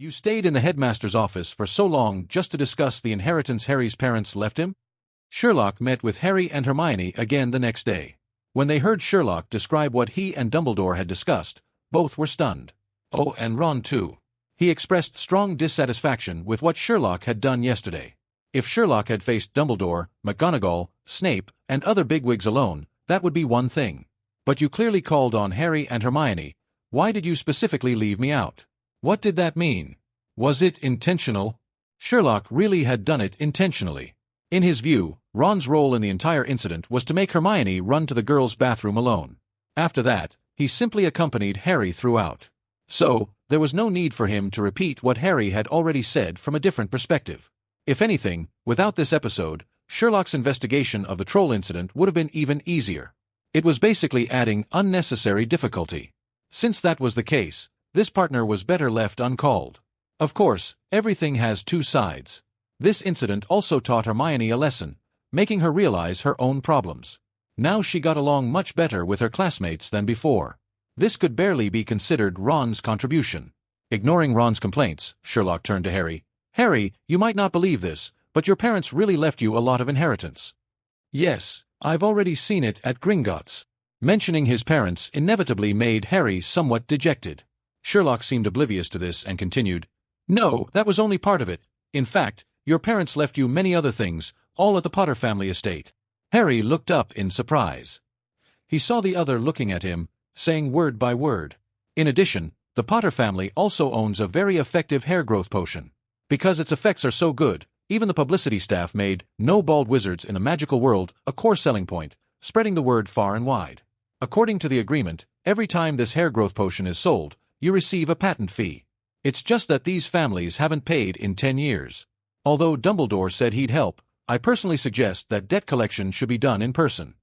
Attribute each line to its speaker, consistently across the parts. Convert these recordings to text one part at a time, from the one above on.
Speaker 1: You stayed in the headmaster's office for so long just to discuss the inheritance Harry's parents left him? Sherlock met with Harry and Hermione again the next day. When they heard Sherlock describe what he and Dumbledore had discussed, both were stunned. Oh, and Ron too. He expressed strong dissatisfaction with what Sherlock had done yesterday. If Sherlock had faced Dumbledore, McGonagall, Snape, and other bigwigs alone, that would be one thing. But you clearly called on Harry and Hermione. Why did you specifically leave me out? What did that mean? Was it intentional? Sherlock really had done it intentionally. In his view, Ron's role in the entire incident was to make Hermione run to the girls' bathroom alone. After that, he simply accompanied Harry throughout. So, there was no need for him to repeat what Harry had already said from a different perspective. If anything, without this episode, Sherlock's investigation of the troll incident would have been even easier. It was basically adding unnecessary difficulty. Since that was the case, this partner was better left uncalled. Of course, everything has two sides. This incident also taught Hermione a lesson, making her realize her own problems. Now she got along much better with her classmates than before. This could barely be considered Ron's contribution. Ignoring Ron's complaints, Sherlock turned to Harry. Harry, you might not believe this, but your parents really left you a lot of inheritance. Yes, I've already seen it at Gringotts. Mentioning his parents inevitably made Harry somewhat dejected. Sherlock seemed oblivious to this and continued, No, that was only part of it. In fact, your parents left you many other things, all at the Potter family estate. Harry looked up in surprise. He saw the other looking at him, saying word by word. In addition, the Potter family also owns a very effective hair growth potion. Because its effects are so good, even the publicity staff made "No Bald Wizards in a Magical World" a core selling point, spreading the word far and wide. According to the agreement, every time this hair growth potion is sold, you receive a patent fee. It's just that these families haven't paid in 10 years. Although Dumbledore said he'd help, I personally suggest that debt collection should be done in person.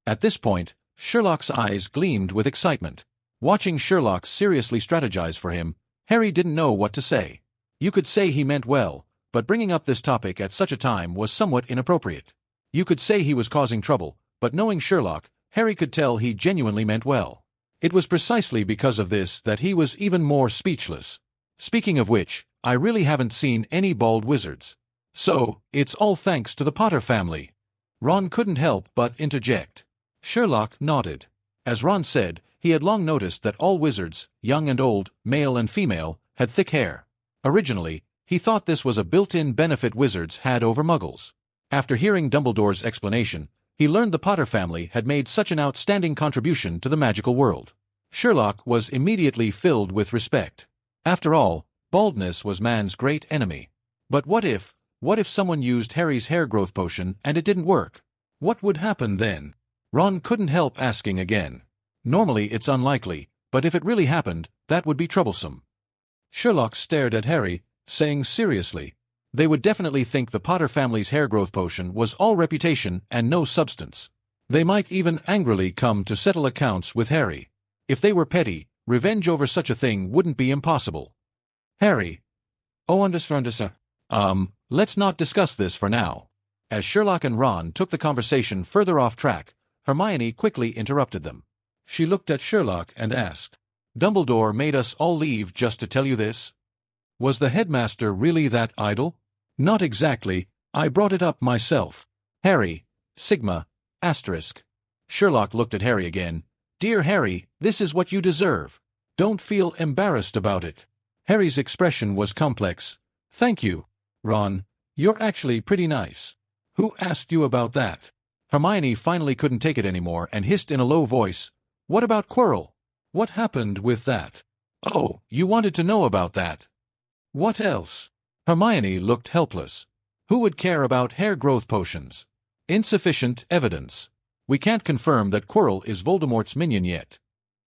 Speaker 1: At this point, Sherlock's eyes gleamed with excitement. Watching Sherlock seriously strategize for him, Harry didn't know what to say. You could say he meant well, but bringing up this topic at such a time was somewhat inappropriate. You could say he was causing trouble, but knowing Sherlock, Harry could tell he genuinely meant well. It was precisely because of this that he was even more speechless. Speaking of which, I really haven't seen any bald wizards. So, it's all thanks to the Potter family. Ron couldn't help but interject. Sherlock nodded. As Ron said, he had long noticed that all wizards, young and old, male and female, had thick hair. Originally, he thought this was a built-in benefit wizards had over muggles. After hearing Dumbledore's explanation, he learned the Potter family had made such an outstanding contribution to the magical world. Sherlock was immediately filled with respect. After all, baldness was man's great enemy. But what if someone used Harry's hair growth potion and it didn't work? What would happen then? Ron couldn't help asking again. Normally it's unlikely, but if it really happened, that would be troublesome. Sherlock stared at Harry, saying seriously, they would definitely think the Potter family's hair growth potion was all reputation and no substance. They might even angrily come to settle accounts with Harry. If they were petty, revenge over such a thing wouldn't be impossible. Harry. Oh, understand, sir. Let's not discuss this for now. As Sherlock and Ron took the conversation further off track, Hermione quickly interrupted them. She looked at Sherlock and asked, Dumbledore made us all leave just to tell you this? Was the headmaster really that idle? Not exactly, I brought it up myself. Harry, Sigma, asterisk. Sherlock looked at Harry again. Dear Harry, this is what you deserve. Don't feel embarrassed about it. Harry's expression was complex. Thank you. Ron, you're actually pretty nice. Who asked you about that? Hermione finally couldn't take it anymore and hissed in a low voice, What about Quirrell? What happened with that? Oh, you wanted to know about that. What else? Hermione looked helpless. Who would care about hair growth potions? Insufficient evidence. We can't confirm that Quirrell is Voldemort's minion yet.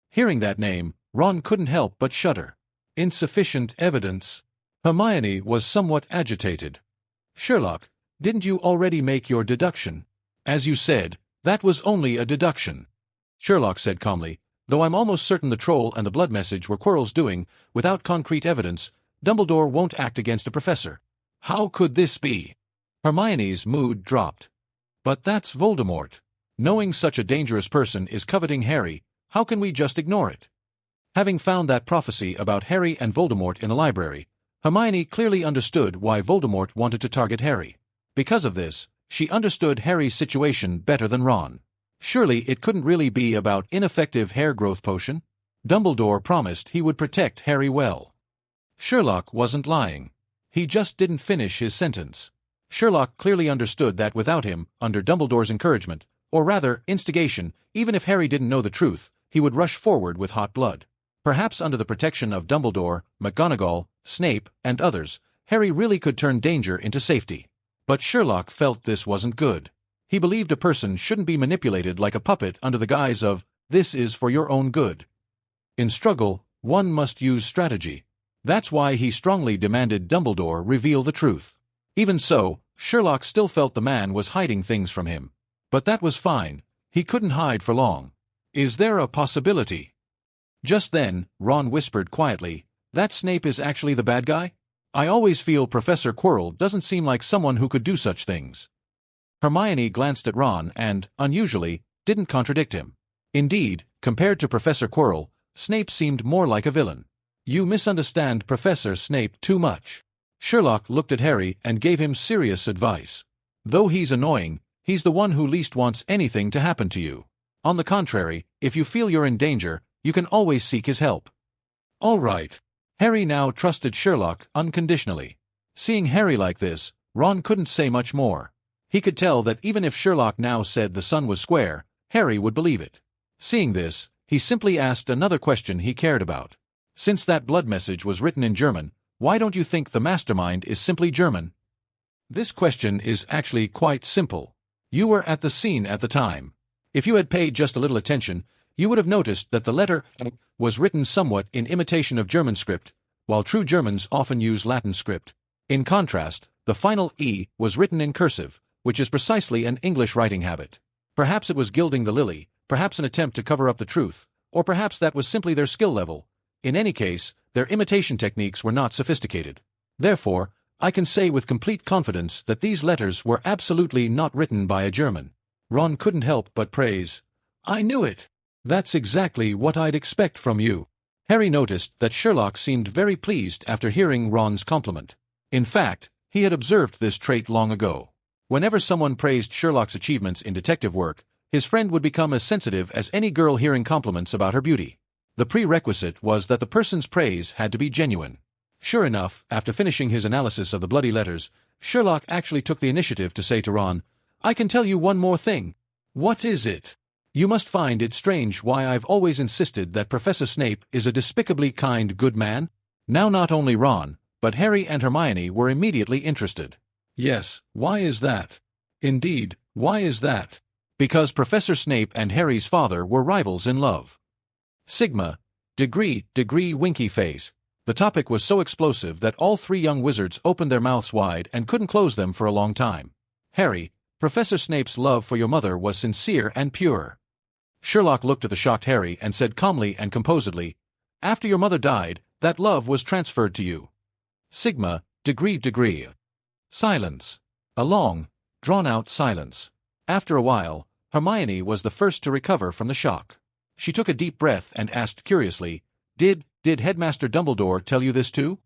Speaker 1: Hearing that name, Ron couldn't help but shudder. Insufficient evidence? Hermione was somewhat agitated. Sherlock, didn't you already make your deduction? As you said, that was only a deduction. Sherlock said calmly, though I'm almost certain the troll and the blood message were Quirrell's doing, without concrete evidence, Dumbledore won't act against a professor. How could this be? Hermione's mood dropped. But that's Voldemort. Knowing such a dangerous person is coveting Harry, how can we just ignore it? Having found that prophecy about Harry and Voldemort in the library, Hermione clearly understood why Voldemort wanted to target Harry. Because of this, she understood Harry's situation better than Ron. Surely it couldn't really be about ineffective hair growth potion? Dumbledore promised he would protect Harry well. Sherlock wasn't lying. He just didn't finish his sentence. Sherlock clearly understood that without him, under Dumbledore's encouragement, or rather, instigation, even if Harry didn't know the truth, he would rush forward with hot blood. Perhaps under the protection of Dumbledore, McGonagall, Snape, and others, Harry really could turn danger into safety. But Sherlock felt this wasn't good. He believed a person shouldn't be manipulated like a puppet under the guise of, "This is for your own good." In struggle, one must use strategy. That's why he strongly demanded Dumbledore reveal the truth. Even so, Sherlock still felt the man was hiding things from him. But that was fine. He couldn't hide for long. Is there a possibility? Just then, Ron whispered quietly, "That Snape is actually the bad guy? I always feel Professor Quirrell doesn't seem like someone who could do such things." Hermione glanced at Ron and, unusually, didn't contradict him. Indeed, compared to Professor Quirrell, Snape seemed more like a villain. "You misunderstand Professor Snape too much." Sherlock looked at Harry and gave him serious advice. "Though he's annoying, he's the one who least wants anything to happen to you. On the contrary, if you feel you're in danger, you can always seek his help." All right. Harry now trusted Sherlock unconditionally. Seeing Harry like this, Ron couldn't say much more. He could tell that even if Sherlock now said the sun was square, Harry would believe it. Seeing this, he simply asked another question he cared about. "Since that blood message was written in German, why don't you think the mastermind is simply German?" This question is actually quite simple. You were at the scene at the time. If you had paid just a little attention, you would have noticed that the letter was written somewhat in imitation of German script, while true Germans often use Latin script. In contrast, the final E was written in cursive, which is precisely an English writing habit. Perhaps it was gilding the lily, perhaps an attempt to cover up the truth, or perhaps that was simply their skill level. In any case, their imitation techniques were not sophisticated. Therefore, I can say with complete confidence that these letters were absolutely not written by a German. Ron couldn't help but praise. "I knew it! That's exactly what I'd expect from you." Harry noticed that Sherlock seemed very pleased after hearing Ron's compliment. In fact, he had observed this trait long ago. Whenever someone praised Sherlock's achievements in detective work, his friend would become as sensitive as any girl hearing compliments about her beauty. The prerequisite was that the person's praise had to be genuine. Sure enough, after finishing his analysis of the bloody letters, Sherlock actually took the initiative to say to Ron, "I can tell you one more thing." "What is it?" "You must find it strange why I've always insisted that Professor Snape is a despicably kind good man." Now not only Ron, but Harry and Hermione were immediately interested. "Yes, why is that?" "Indeed, why is that?" "Because Professor Snape and Harry's father were rivals in love." Sigma, degree, winky face. The topic was so explosive that all three young wizards opened their mouths wide and couldn't close them for a long time. "Harry, Professor Snape's love for your mother was sincere and pure." Sherlock looked at the shocked Harry and said calmly and composedly, "After your mother died, that love was transferred to you." Sigma, degree. Silence. A long, drawn-out silence. After a while, Hermione was the first to recover from the shock. She took a deep breath and asked curiously, Did Headmaster Dumbledore tell you this too?"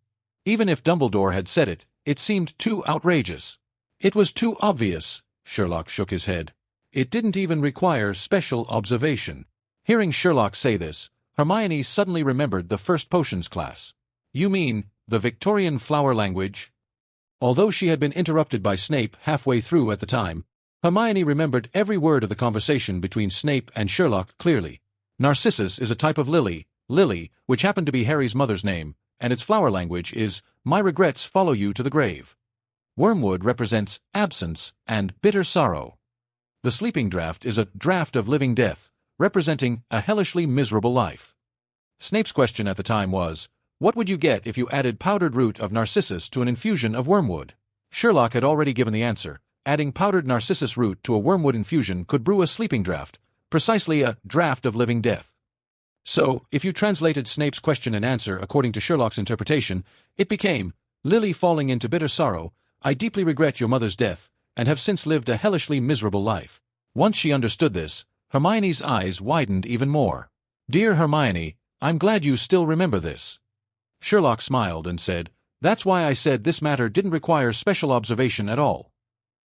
Speaker 1: Even if Dumbledore had said it, it seemed too outrageous. "It was too obvious," Sherlock shook his head. "It didn't even require special observation." Hearing Sherlock say this, Hermione suddenly remembered the first potions class. "You mean, the Victorian flower language?" Although she had been interrupted by Snape halfway through at the time, Hermione remembered every word of the conversation between Snape and Sherlock clearly. Narcissus is a type of lily, which happened to be Harry's mother's name, and its flower language is, "My regrets follow you to the grave." Wormwood represents absence and bitter sorrow. The sleeping draught is a draught of living death, representing a hellishly miserable life. Snape's question at the time was, what would you get if you added powdered root of narcissus to an infusion of wormwood? Sherlock had already given the answer. Adding powdered narcissus root to a wormwood infusion could brew a sleeping draught, precisely a draught of living death. So, if you translated Snape's question and answer according to Sherlock's interpretation, it became, "Lily falling into bitter sorrow, I deeply regret your mother's death, and have since lived a hellishly miserable life." Once she understood this, Hermione's eyes widened even more. "Dear Hermione, I'm glad you still remember this." Sherlock smiled and said, That's why I said this matter didn't require special observation at all.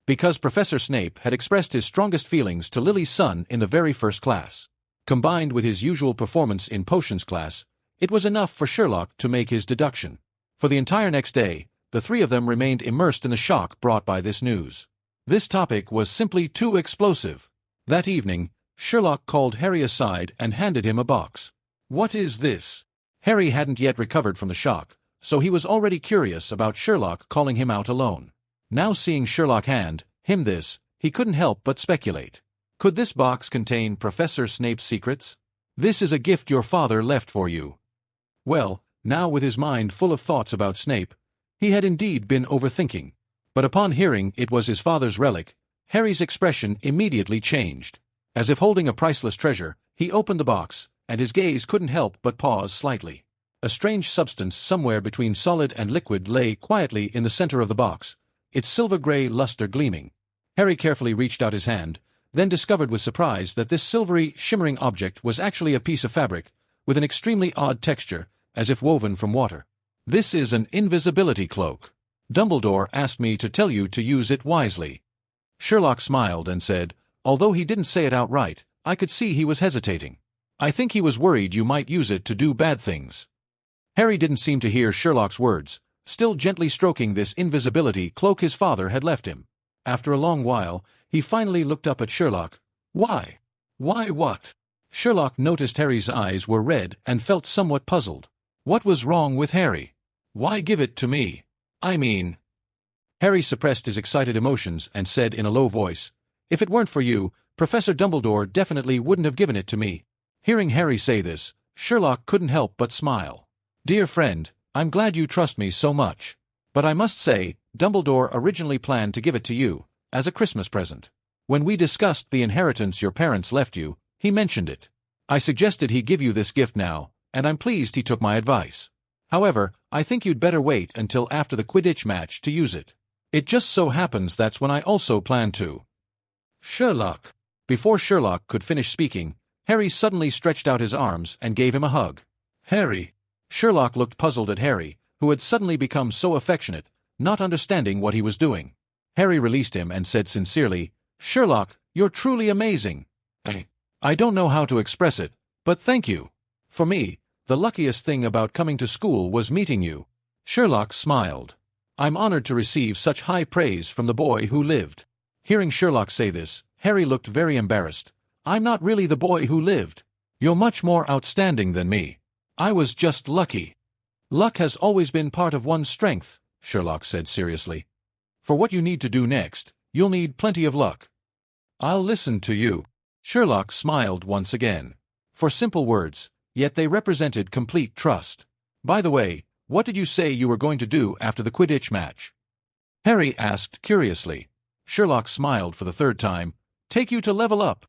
Speaker 1: Because Professor Snape had expressed his strongest feelings to Lily's son in the very first class. Combined with his usual performance in potions class, it was enough for Sherlock to make his deduction. For the entire next day, the three of them remained immersed in the shock brought by this news. This topic was simply too explosive. That evening, Sherlock called Harry aside and handed him a box. "What is this?" Harry hadn't yet recovered from the shock, so he was already curious about Sherlock calling him out alone. Now seeing Sherlock hand him this, he couldn't help but speculate. Could this box contain Professor Snape's secrets? "This is a gift your father left for you." Well, now with his mind full of thoughts about Snape, he had indeed been overthinking. But upon hearing it was his father's relic, Harry's expression immediately changed. As if holding a priceless treasure, he opened the box, and his gaze couldn't help but pause slightly. A strange substance somewhere between solid and liquid lay quietly in the center of the box, its silver-gray luster gleaming. Harry carefully reached out his hand, then discovered with surprise that this silvery, shimmering object was actually a piece of fabric, with an extremely odd texture, as if woven from water. "This is an invisibility cloak. Dumbledore asked me to tell you to use it wisely." Sherlock smiled and said, although he didn't say it outright, I could see he was hesitating. "I think he was worried you might use it to do bad things." Harry didn't seem to hear Sherlock's words, still gently stroking this invisibility cloak his father had left him. After a long while, he finally looked up at Sherlock. "Why? Why what?" Sherlock noticed Harry's eyes were red and felt somewhat puzzled. What was wrong with Harry? "Why give it to me? I mean—" Harry suppressed his excited emotions and said in a low voice, "If it weren't for you, Professor Dumbledore definitely wouldn't have given it to me." Hearing Harry say this, Sherlock couldn't help but smile. "Dear friend, I'm glad you trust me so much. But I must say, Dumbledore originally planned to give it to you, as a Christmas present. When we discussed the inheritance your parents left you, he mentioned it. I suggested he give you this gift now, and I'm pleased he took my advice. However, I think you'd better wait until after the Quidditch match to use it. It just so happens that's when I also plan to." "Sherlock." Before Sherlock could finish speaking, Harry suddenly stretched out his arms and gave him a hug. "Harry." Sherlock looked puzzled at Harry, who had suddenly become so affectionate, not understanding what he was doing. Harry released him and said sincerely, "Sherlock, you're truly amazing. I don't know how to express it, but thank you. For me, the luckiest thing about coming to school was meeting you." Sherlock smiled. "I'm honored to receive such high praise from the boy who lived." Hearing Sherlock say this, Harry looked very embarrassed. "I'm not really the boy who lived. You're much more outstanding than me. I was just lucky." "Luck has always been part of one's strength," Sherlock said seriously. "For what you need to do next, you'll need plenty of luck." "I'll listen to you." Sherlock smiled once again. For simple words, yet they represented complete trust. "By the way, what did you say you were going to do after the Quidditch match?" Harry asked curiously. Sherlock smiled for the third time. "Take you to level up."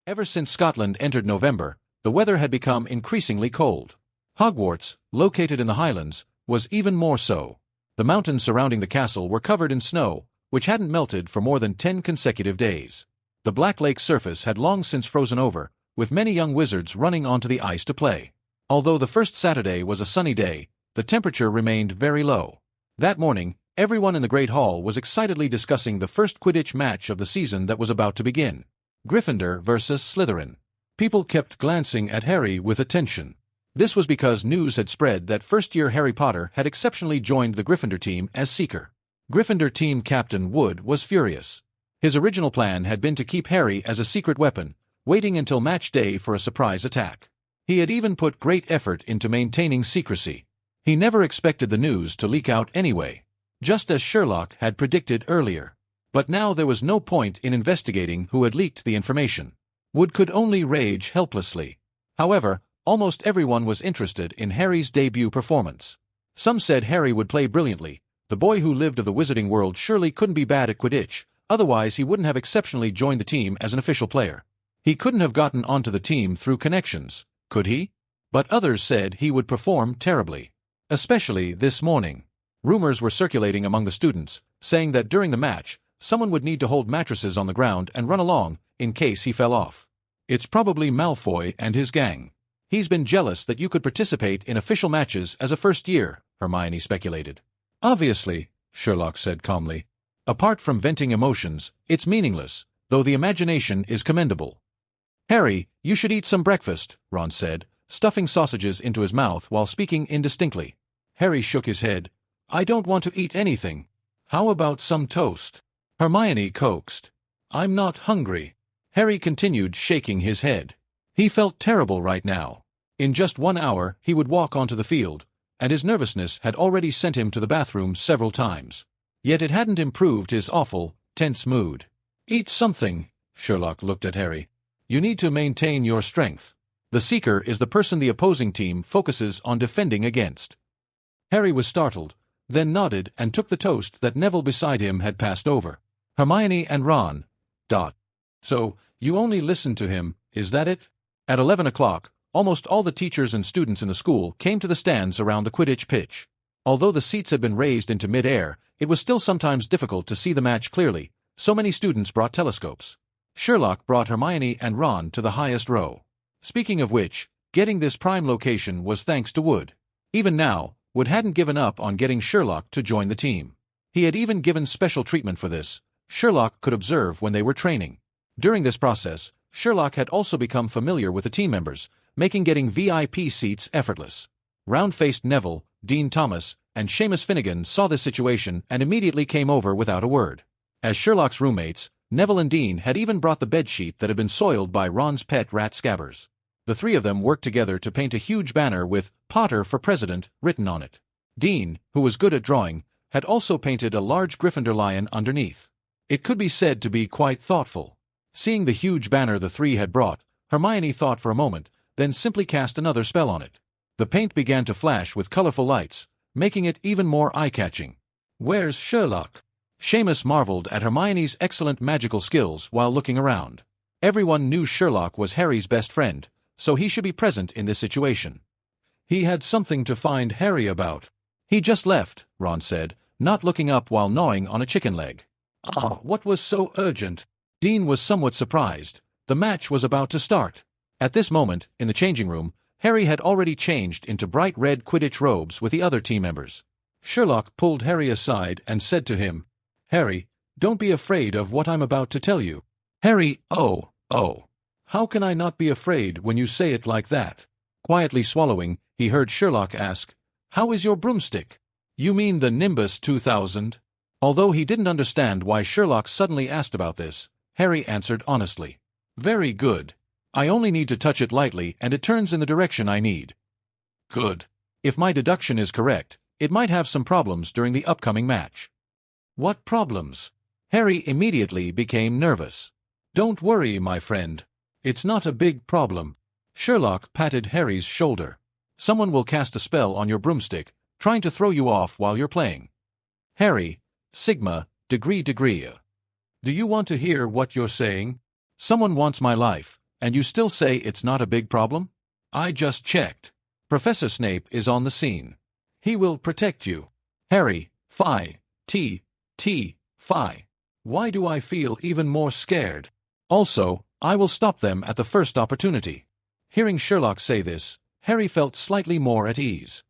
Speaker 1: Ever since Scotland entered November, the weather had become increasingly cold. Hogwarts, located in the Highlands, was even more so. The mountains surrounding the castle were covered in snow, which hadn't melted for more than 10 consecutive days. The Black Lake surface had long since frozen over, with many young wizards running onto the ice to play. Although the first Saturday was a sunny day, the temperature remained very low. That morning, everyone in the Great Hall was excitedly discussing the first Quidditch match of the season that was about to begin. Gryffindor versus Slytherin. People kept glancing at Harry with attention. This was because news had spread that first-year Harry Potter had exceptionally joined the Gryffindor team as Seeker. Gryffindor team captain Wood was furious. His original plan had been to keep Harry as a secret weapon, waiting until match day for a surprise attack. He had even put great effort into maintaining secrecy. He never expected the news to leak out anyway, just as Sherlock had predicted earlier. But now there was no point in investigating who had leaked the information. Wood could only rage helplessly. However, almost everyone was interested in Harry's debut performance. Some said Harry would play brilliantly. The boy who lived of the wizarding world surely couldn't be bad at Quidditch, otherwise he wouldn't have exceptionally joined the team as an official player. He couldn't have gotten onto the team through connections, could he? But others said he would perform terribly. Especially this morning. Rumors were circulating among the students, saying that during the match, someone would need to hold mattresses on the ground and run along, in case he fell off. "It's probably Malfoy and his gang. He's been jealous that you could participate in official matches as a first year," Hermione speculated. Obviously, Sherlock said calmly. Apart from venting emotions, it's meaningless, though the imagination is commendable. Harry, you should eat some breakfast, Ron said, stuffing sausages into his mouth while speaking indistinctly. Harry shook his head. I don't want to eat anything. How about some toast? Hermione coaxed. I'm not hungry. Harry continued shaking his head. He felt terrible right now. In just 1 hour he would walk onto the field, and his nervousness had already sent him to the bathroom several times. Yet it hadn't improved his awful, tense mood. Eat something, Sherlock looked at Harry. You need to maintain your strength. The Seeker is the person the opposing team focuses on defending against. Harry was startled, then nodded and took the toast that Neville beside him had passed over. Hermione and Ron. So, you only listened to him, is that it? At 11 o'clock, almost all the teachers and students in the school came to the stands around the Quidditch pitch. Although the seats had been raised into mid-air, it was still sometimes difficult to see the match clearly, so many students brought telescopes. Sherlock brought Hermione and Ron to the highest row. Speaking of which, getting this prime location was thanks to Wood. Even now, Wood hadn't given up on getting Sherlock to join the team. He had even given special treatment for this. Sherlock could observe when they were training. During this process, Sherlock had also become familiar with the team members, making getting VIP seats effortless. Round-faced Neville, Dean Thomas, and Seamus Finnegan saw this situation and immediately came over without a word. As Sherlock's roommates, Neville and Dean had even brought the bedsheet that had been soiled by Ron's pet rat Scabbers. The three of them worked together to paint a huge banner with "Potter for President" written on it. Dean, who was good at drawing, had also painted a large Gryffindor lion underneath. It could be said to be quite thoughtful. Seeing the huge banner the three had brought, Hermione thought for a moment, then simply cast another spell on it. The paint began to flash with colorful lights, making it even more eye-catching. Where's Sherlock? Seamus marveled at Hermione's excellent magical skills while looking around. Everyone knew Sherlock was Harry's best friend, so he should be present in this situation. He had something to find Harry about. He just left, Ron said, not looking up while gnawing on a chicken leg. What was so urgent? Dean was somewhat surprised. The match was about to start. At this moment, in the changing room, Harry had already changed into bright red Quidditch robes with the other team members. Sherlock pulled Harry aside and said to him, Harry, don't be afraid of what I'm about to tell you. Harry, oh. How can I not be afraid when you say it like that? Quietly swallowing, he heard Sherlock ask, How is your broomstick? You mean the Nimbus 2000? Although he didn't understand why Sherlock suddenly asked about this, Harry answered honestly. Very good. I only need to touch it lightly and it turns in the direction I need. Good. If my deduction is correct, it might have some problems during the upcoming match. What problems? Harry immediately became nervous. Don't worry, my friend. It's not a big problem. Sherlock patted Harry's shoulder. Someone will cast a spell on your broomstick, trying to throw you off while you're playing. Harry, Sigma, degree. Do you want to hear what you're saying? Someone wants my life, and you still say it's not a big problem? I just checked. Professor Snape is on the scene. He will protect you. Harry, Phi. Why do I feel even more scared? Also, I will stop them at the first opportunity. Hearing Sherlock say this, Harry felt slightly more at ease.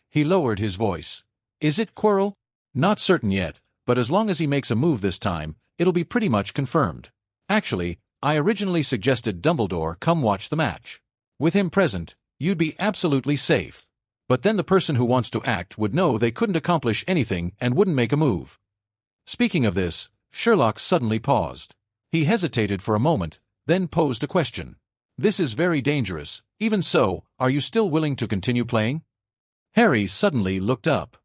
Speaker 1: He lowered his voice. Is it Quirrell? Not certain yet, but as long as he makes a move this time, it'll be pretty much confirmed. Actually, I originally suggested Dumbledore come watch the match. With him present, you'd be absolutely safe. But then the person who wants to act would know they couldn't accomplish anything and wouldn't make a move. Speaking of this, Sherlock suddenly paused. He hesitated for a moment, then posed a question. This is very dangerous. Even so, are you still willing to continue playing? Harry suddenly looked up.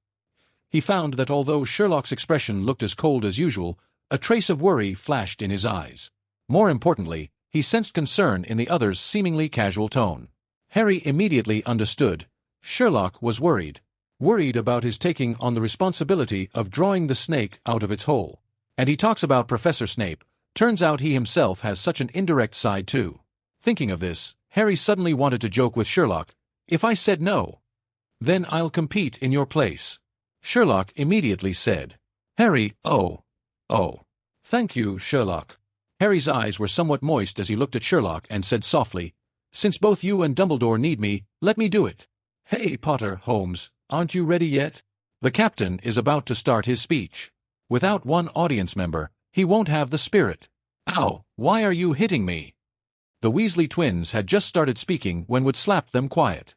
Speaker 1: He found that although Sherlock's expression looked as cold as usual, a trace of worry flashed in his eyes. More importantly, he sensed concern in the other's seemingly casual tone. Harry immediately understood. Sherlock was worried. Worried about his taking on the responsibility of drawing the snake out of its hole. And he talks about Professor Snape. Turns out he himself has such an indirect side too. Thinking of this, Harry suddenly wanted to joke with Sherlock. If I said no, then I'll compete in your place. Sherlock immediately said, Harry, oh. Thank you, Sherlock. Harry's eyes were somewhat moist as he looked at Sherlock and said softly, Since both you and Dumbledore need me, let me do it. Hey, Potter, Holmes, aren't you ready yet? The captain is about to start his speech. Without one audience member, he won't have the spirit. Ow, why are you hitting me? The Weasley twins had just started speaking when Wood slapped them quiet.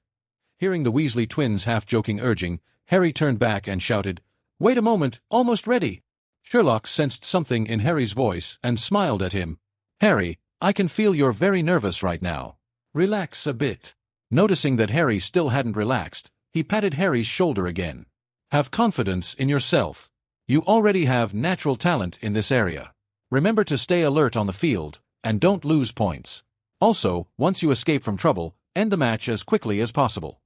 Speaker 1: Hearing the Weasley twins' half-joking urging, Harry turned back and shouted, "Wait a moment, almost ready." Sherlock sensed something in Harry's voice and smiled at him. "Harry, I can feel you're very nervous right now. Relax a bit." Noticing that Harry still hadn't relaxed, he patted Harry's shoulder again. "Have confidence in yourself. You already have natural talent in this area. Remember to stay alert on the field, and don't lose points. Also, once you escape from trouble, end the match as quickly as possible."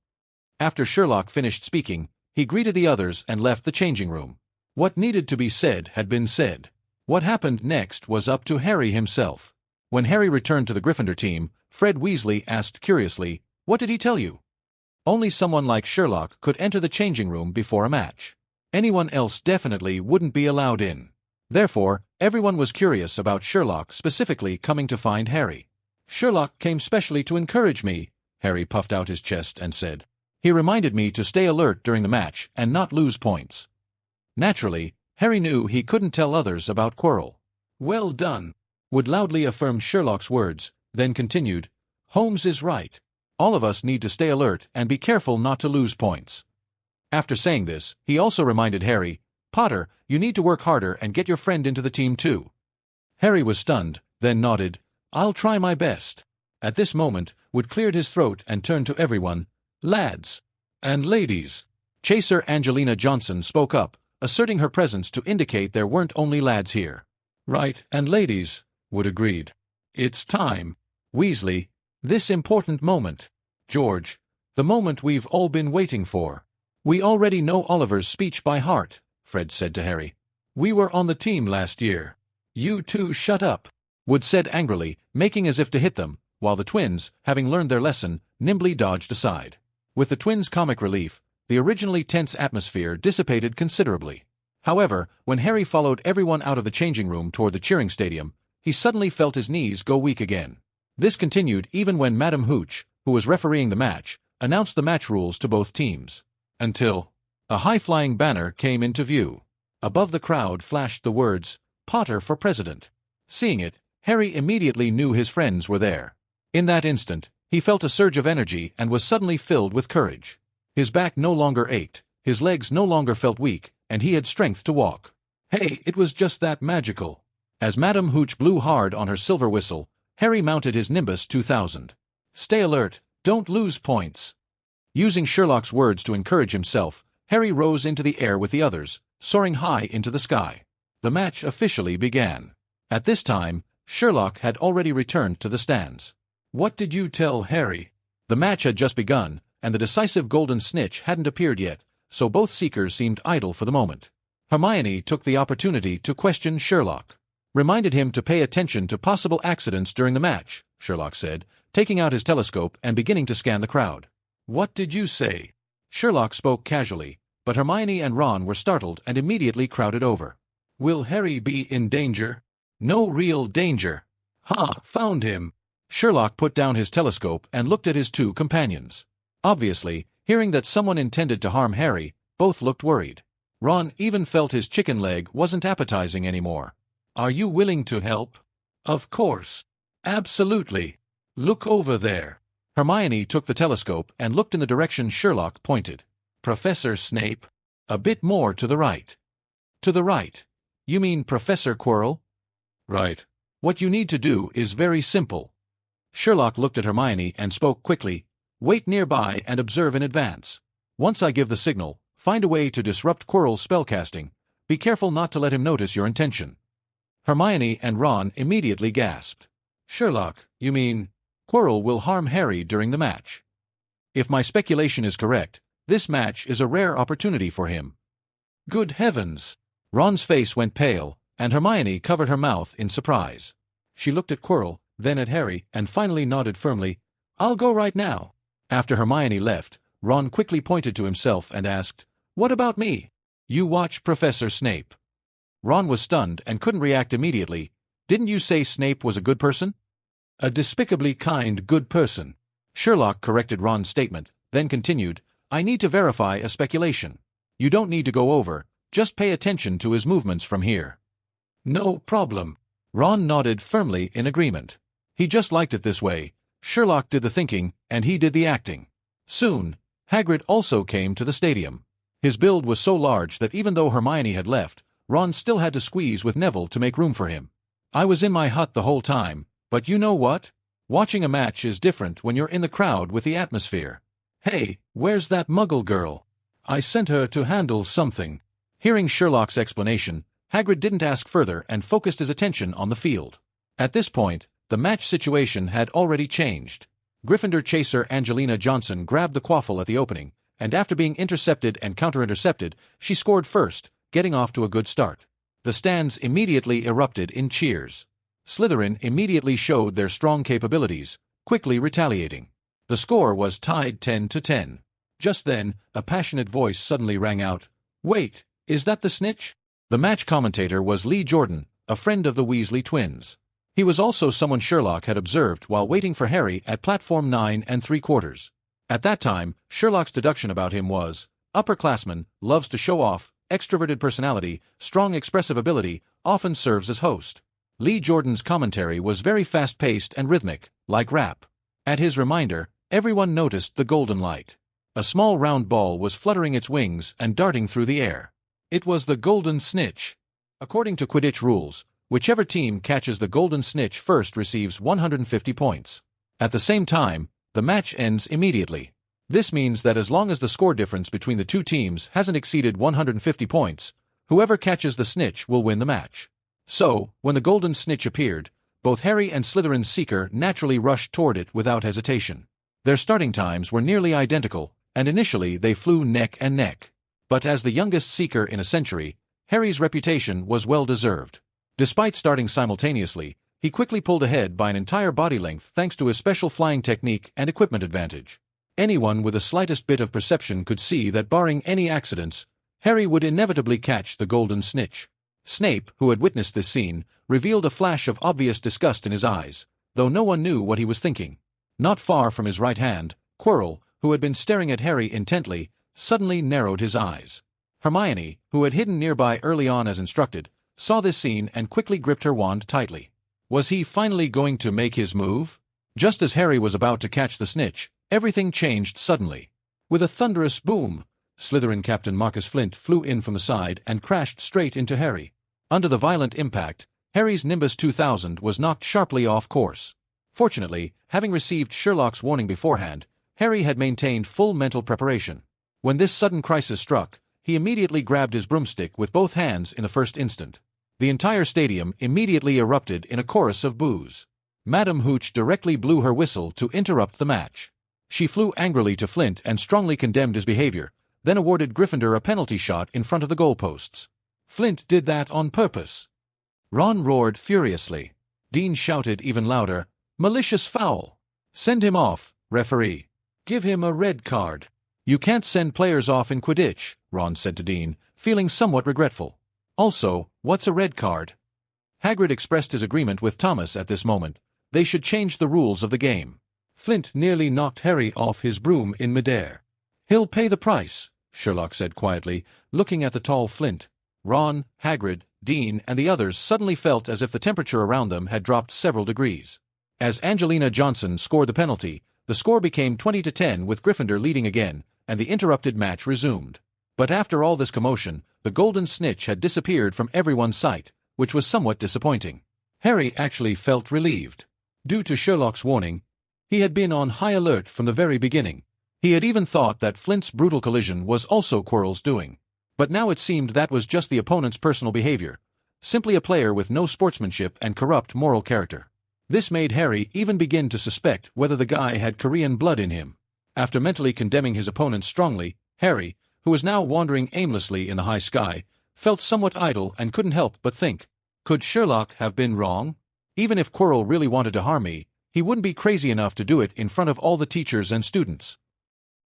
Speaker 1: After Sherlock finished speaking, he greeted the others and left the changing room. What needed to be said had been said. What happened next was up to Harry himself. When Harry returned to the Gryffindor team, Fred Weasley asked curiously, "What did he tell you?" Only someone like Sherlock could enter the changing room before a match. Anyone else definitely wouldn't be allowed in. Therefore, everyone was curious about Sherlock specifically coming to find Harry. "Sherlock came specially to encourage me," Harry puffed out his chest and said. "He reminded me to stay alert during the match and not lose points." Naturally, Harry knew he couldn't tell others about Quirrell. "Well done," Wood loudly affirmed Sherlock's words, then continued, "Holmes is right. All of us need to stay alert and be careful not to lose points." After saying this, he also reminded Harry, "Potter, you need to work harder and get your friend into the team too." Harry was stunned, then nodded, "I'll try my best." At this moment, Wood cleared his throat and turned to everyone, "Lads and ladies." Chaser Angelina Johnson spoke up, asserting her presence to indicate there weren't only lads here. "Right, and ladies," Wood agreed. "It's time. Weasley, this important moment. George, the moment we've all been waiting for." "We already know Oliver's speech by heart," Fred said to Harry. "We were on the team last year." "You two shut up," Wood said angrily, making as if to hit them, while the twins, having learned their lesson, nimbly dodged aside. With the twins' comic relief, the originally tense atmosphere dissipated considerably. However, when Harry followed everyone out of the changing room toward the cheering stadium, he suddenly felt his knees go weak again. This continued even when Madame Hooch, who was refereeing the match, announced the match rules to both teams. Until a high-flying banner came into view. Above the crowd flashed the words, "Potter for President." Seeing it, Harry immediately knew his friends were there. In that instant, he felt a surge of energy and was suddenly filled with courage. His back no longer ached, his legs no longer felt weak, and he had strength to walk. Hey, it was just that magical. As Madame Hooch blew hard on her silver whistle, Harry mounted his Nimbus 2000. "Stay alert, don't lose points." Using Sherlock's words to encourage himself, Harry rose into the air with the others, soaring high into the sky. The match officially began. At this time, Sherlock had already returned to the stands. "What did you tell Harry?" The match had just begun, and the decisive golden snitch hadn't appeared yet, so both seekers seemed idle for the moment. Hermione took the opportunity to question Sherlock. "Reminded him to pay attention to possible accidents during the match," Sherlock said, taking out his telescope and beginning to scan the crowd. "What did you say?" Sherlock spoke casually, but Hermione and Ron were startled and immediately crowded over. "Will Harry be in danger?" "No real danger." "Ha, found him." Sherlock put down his telescope and looked at his two companions. Obviously, hearing that someone intended to harm Harry, both looked worried. Ron even felt his chicken leg wasn't appetizing anymore. "Are you willing to help?" "Of course. Absolutely. Look over there." Hermione took the telescope and looked in the direction Sherlock pointed. "Professor Snape?" "A bit more to the right." "To the right? You mean Professor Quirrell?" "Right. What you need to do is very simple." Sherlock looked at Hermione and spoke quickly. "Wait nearby and observe in advance. Once I give the signal, find a way to disrupt Quirrell's spellcasting. Be careful not to let him notice your intention." Hermione and Ron immediately gasped. "Sherlock, you mean Quirrell will harm Harry during the match?" "If my speculation is correct, this match is a rare opportunity for him." "Good heavens!" Ron's face went pale, and Hermione covered her mouth in surprise. She looked at Quirrell, then at Harry, and finally nodded firmly. "I'll go right now." After Hermione left, Ron quickly pointed to himself and asked, "What about me?" "You watch Professor Snape." Ron was stunned and couldn't react immediately. "Didn't you say Snape was a good person?" "A despicably kind good person." Sherlock corrected Ron's statement, then continued, "I need to verify a speculation. You don't need to go over, just pay attention to his movements from here. No problem. Ron nodded firmly in agreement. He just liked it this way. Sherlock did the thinking, and he did the acting. Soon, Hagrid also came to the stadium. His build was so large that even though Hermione had left, Ron still had to squeeze with Neville to make room for him. I was in my hut the whole time, but you know what? Watching a match is different when you're in the crowd with the atmosphere. Hey, where's that Muggle girl? I sent her to handle something. Hearing Sherlock's explanation, Hagrid didn't ask further and focused his attention on the field. At this point, the match situation had already changed. Gryffindor chaser Angelina Johnson grabbed the quaffle at the opening, and after being intercepted and counter-intercepted, she scored first, getting off to a good start. The stands immediately erupted in cheers. Slytherin immediately showed their strong capabilities, quickly retaliating. The score was tied 10-10. Just then, a passionate voice suddenly rang out, "Wait, is that the snitch?" The match commentator was Lee Jordan, a friend of the Weasley twins. He was also someone Sherlock had observed while waiting for Harry at platform 9 3/4. At that time, Sherlock's deduction about him was, upperclassman, loves to show off, extroverted personality, strong expressive ability, often serves as host. Lee Jordan's commentary was very fast-paced and rhythmic, like rap. At his reminder, everyone noticed the golden light. A small round ball was fluttering its wings and darting through the air. It was the golden snitch. According to Quidditch rules, whichever team catches the golden snitch first receives 150 points. At the same time, the match ends immediately. This means that as long as the score difference between the two teams hasn't exceeded 150 points, whoever catches the snitch will win the match. So, when the golden snitch appeared, both Harry and Slytherin's Seeker naturally rushed toward it without hesitation. Their starting times were nearly identical, and initially they flew neck and neck. But as the youngest Seeker in a century, Harry's reputation was well-deserved. Despite starting simultaneously, he quickly pulled ahead by an entire body length thanks to his special flying technique and equipment advantage. Anyone with the slightest bit of perception could see that barring any accidents, Harry would inevitably catch the golden snitch. Snape, who had witnessed this scene, revealed a flash of obvious disgust in his eyes, though no one knew what he was thinking. Not far from his right hand, Quirrell, who had been staring at Harry intently, suddenly narrowed his eyes. Hermione, who had hidden nearby early on as instructed, saw this scene and quickly gripped her wand tightly. Was he finally going to make his move? Just as Harry was about to catch the snitch, everything changed suddenly. With a thunderous boom, Slytherin Captain Marcus Flint flew in from the side and crashed straight into Harry. Under the violent impact, Harry's Nimbus 2000 was knocked sharply off course. Fortunately, having received Sherlock's warning beforehand, Harry had maintained full mental preparation. When this sudden crisis struck, he immediately grabbed his broomstick with both hands in the first instant. The entire stadium immediately erupted in a chorus of boos. Madame Hooch directly blew her whistle to interrupt the match. She flew angrily to Flint and strongly condemned his behavior, then awarded Gryffindor a penalty shot in front of the goalposts. Flint did that on purpose. Ron roared furiously. Dean shouted even louder, "Malicious foul! Send him off, referee. Give him a red card." "You can't send players off in Quidditch," Ron said to Dean, feeling somewhat regretful. "Also, what's a red card?" Hagrid expressed his agreement with Thomas at this moment. They should change the rules of the game. Flint nearly knocked Harry off his broom in midair. "He'll pay the price," Sherlock said quietly, looking at the tall Flint. Ron, Hagrid, Dean, and the others suddenly felt as if the temperature around them had dropped several degrees. As Angelina Johnson scored the penalty, the score became 20-10 with Gryffindor leading again, and the interrupted match resumed. But after all this commotion, the golden snitch had disappeared from everyone's sight, which was somewhat disappointing. Harry actually felt relieved. Due to Sherlock's warning, he had been on high alert from the very beginning. He had even thought that Flint's brutal collision was also Quirrell's doing. But now it seemed that was just the opponent's personal behavior, simply a player with no sportsmanship and corrupt moral character. This made Harry even begin to suspect whether the guy had Korean blood in him. After mentally condemning his opponent strongly, Harry, who was now wandering aimlessly in the high sky, felt somewhat idle and couldn't help but think, could Sherlock have been wrong? Even if Quirrell really wanted to harm me, he wouldn't be crazy enough to do it in front of all the teachers and students.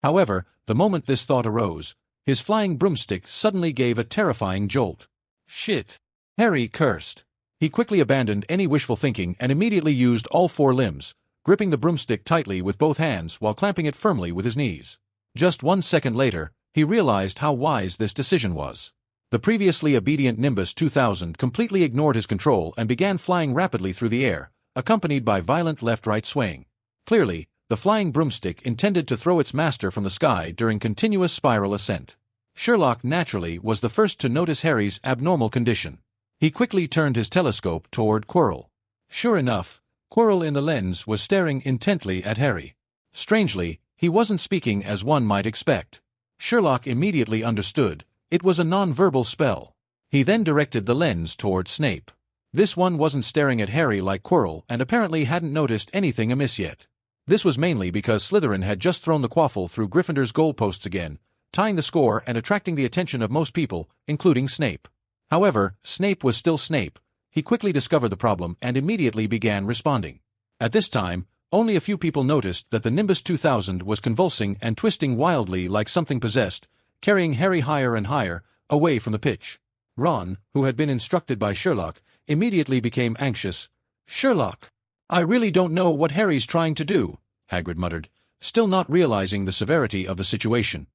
Speaker 1: However, the moment this thought arose, his flying broomstick suddenly gave a terrifying jolt. Shit! Harry cursed. He quickly abandoned any wishful thinking and immediately used all four limbs, gripping the broomstick tightly with both hands while clamping it firmly with his knees. Just 1 second later, He realized how wise this decision was. The previously obedient Nimbus 2000 completely ignored his control and began flying rapidly through the air, accompanied by violent left-right swaying. Clearly, the flying broomstick intended to throw its master from the sky during continuous spiral ascent. Sherlock naturally was the first to notice Harry's abnormal condition. He quickly turned his telescope toward Quirrell. Sure enough, Quirrell in the lens was staring intently at Harry. Strangely, he wasn't speaking as one might expect. Sherlock immediately understood. It was a non-verbal spell. He then directed the lens toward Snape. This one wasn't staring at Harry like Quirrell and apparently hadn't noticed anything amiss yet. This was mainly because Slytherin had just thrown the quaffle through Gryffindor's goalposts again, tying the score and attracting the attention of most people, including Snape. However, Snape was still Snape. He quickly discovered the problem and immediately began responding. At this time, only a few people noticed that the Nimbus 2000 was convulsing and twisting wildly like something possessed, carrying Harry higher and higher, away from the pitch. Ron, who had been instructed by Sherlock, immediately became anxious. "Sherlock! I really don't know what Harry's trying to do," Hagrid muttered, still not realizing the severity of the situation.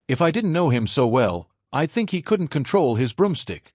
Speaker 1: "If I didn't know him so well, I'd think he couldn't control his broomstick."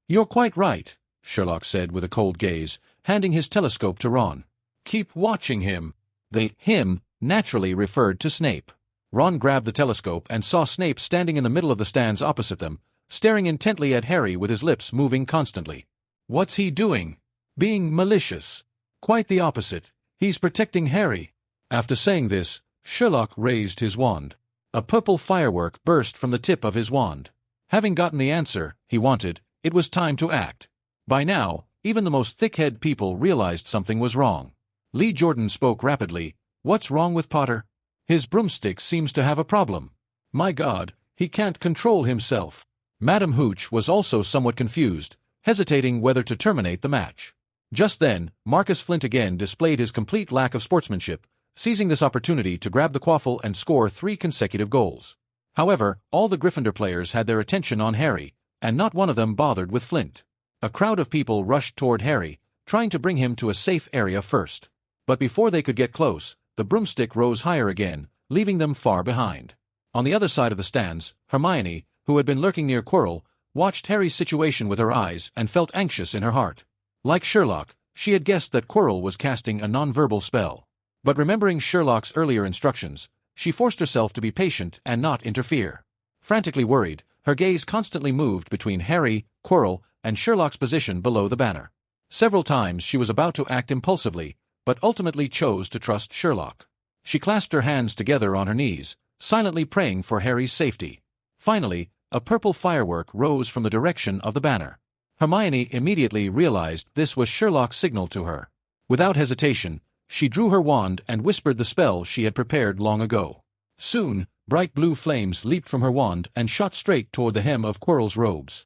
Speaker 1: "You're quite right," Sherlock said with a cold gaze, handing his telescope to Ron. "Keep watching him." The him naturally referred to Snape. Ron grabbed the telescope and saw Snape standing in the middle of the stands opposite them, staring intently at Harry with his lips moving constantly. "What's he doing?" "Being malicious." "Quite the opposite. He's protecting Harry." After saying this, Sherlock raised his wand. A purple firework burst from the tip of his wand. Having gotten the answer he wanted, it was time to act. By now, even the most thick-headed people realized something was wrong. Lee Jordan spoke rapidly. "What's wrong with Potter? His broomstick seems to have a problem. My God, he can't control himself." Madam Hooch was also somewhat confused, hesitating whether to terminate the match. Just then, Marcus Flint again displayed his complete lack of sportsmanship, seizing this opportunity to grab the quaffle and score 3 consecutive goals. However, all the Gryffindor players had their attention on Harry, and not one of them bothered with Flint. A crowd of people rushed toward Harry, trying to bring him to a safe area first. But before they could get close, the broomstick rose higher again, leaving them far behind. On the other side of the stands, Hermione, who had been lurking near Quirrell, watched Harry's situation with her eyes and felt anxious in her heart. Like Sherlock, she had guessed that Quirrell was casting a nonverbal spell. But remembering Sherlock's earlier instructions, she forced herself to be patient and not interfere. Frantically worried, her gaze constantly moved between Harry, Quirrell, and Sherlock's position below the banner. Several times she was about to act impulsively, but ultimately chose to trust Sherlock. She clasped her hands together on her knees, silently praying for Harry's safety. Finally, a purple firework rose from the direction of the banner. Hermione immediately realized this was Sherlock's signal to her. Without hesitation, she drew her wand and whispered the spell she had prepared long ago. Soon, bright blue flames leaped from her wand and shot straight toward the hem of Quirrell's robes.